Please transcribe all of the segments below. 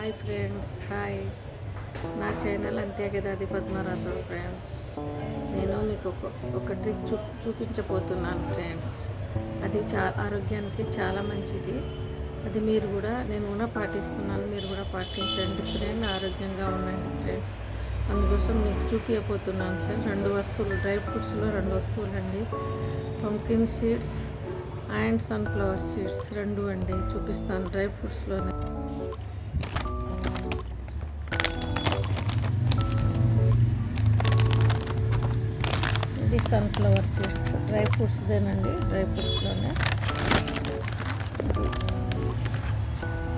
Hi friends, hi. నా channel అంతే కదా, అది పద్మరాథం ఫ్రెండ్స్. నేను మీకు ఒక ట్రిక్ చూపించబోతున్నాను ఫ్రెండ్స్. అది ఆరోగ్యానికి చాలా మంచిది. అది మీరు కూడా, నేను కూడా పాటిస్తున్నాను, మీరు కూడా పాటించండి ఫ్రెండ్. ఆరోగ్యంగా ఉండండి ఫ్రెండ్స్. అందుకోసం మీకు చూపించబోతున్నాను సార్. 2 వస్తువులు, డ్రై ఫ్రూట్స్లో 2 వస్తువులు అండి. Pumpkin seeds and sunflower seeds 2 అండి. చూపిస్తాను డ్రై ఫ్రూట్స్లోనే. ఇది సన్ఫ్లవర్ సీడ్స్, డ్రై ఫ్రూట్స్దేనండి. డ్రై ఫ్రూట్స్లోనే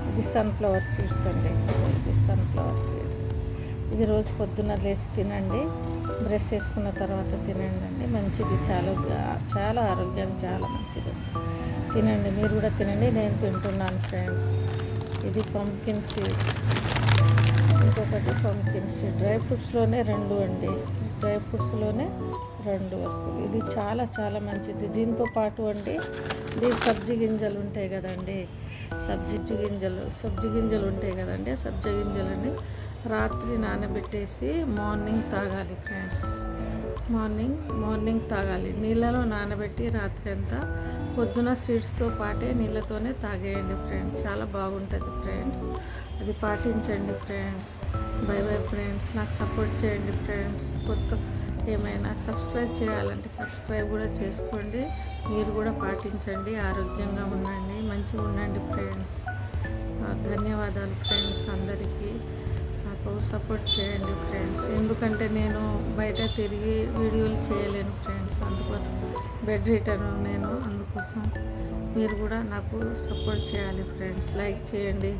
ఇది సన్ఫ్లవర్ సీడ్స్ అండి. ఇది సన్ఫ్లవర్ సీడ్స్. ఇది రోజు పొద్దున్న లేచి తినండి, బ్రష్ చేసుకున్న తర్వాత తినండి అండి. మంచిది, చాలా ఆరోగ్యానికి చాలా మంచిది. తినండి, మీరు కూడా తినండి. నేను తింటున్నాను ఫ్రెండ్స్. ఇది పంకిన్ సీడ్, ఇంకొకటి పంకిన్ సీడ్. డ్రై ఫ్రూట్స్లోనే 2 అండి. డ్రై ఫ్రూట్స్లోనే 2 వస్తువులు. ఇది చాలా మంచిది. దీంతో పాటు అండి, సబ్జీ గింజలు ఉంటాయి కదండి, సబ్జీ గింజలు ఉంటాయి కదండి. సబ్జీ గింజలని రాత్రి నానబెట్టేసి మార్నింగ్ తాగాలి ఫ్రెండ్స్. మార్నింగ్ తాగాలి. నీళ్ళలో నానబెట్టి రాత్రి అంతా, పొద్దున సీడ్స్తో పాటే నీళ్ళతోనే తాగేయండి ఫ్రెండ్స్. చాలా బాగుంటుంది ఫ్రెండ్స్. అది పాటించండి ఫ్రెండ్స్. Bye friends. నాకు సపోర్ట్ చేయండి ఫ్రెండ్స్. ఏమైనా సబ్స్క్రైబ్ చేయాలంటే సబ్స్క్రైబ్ కూడా చేసుకోండి. మీరు కూడా పాటించండి. ఆరోగ్యంగా ఉండండి, మంచిగా ఉండండి ఫ్రెండ్స్. ధన్యవాదాలు ఫ్రెండ్స్. అందరికీ నాకు సపోర్ట్ చేయండి ఫ్రెండ్స్. ఎందుకంటే నేను బయట తిరిగి వీడియోలు చేయలేను ఫ్రెండ్స్. అందుకోసం బెడ్ రిటర్న్ నేను. అందుకోసం మీరు కూడా నాకు సపోర్ట్ చేయాలి ఫ్రెండ్స్. లైక్ చేయండి,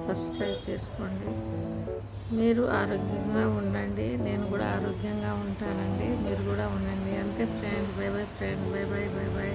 సబ్స్క్రైబ్ చేసుకోండి. మీరు ఆరోగ్యంగా ఉండండి, నేను కూడా ఆరోగ్యంగా ఉంటానండి. మీరు కూడా ఉండండి. అంతే ఫ్రెండ్స్. Bye friends. బై.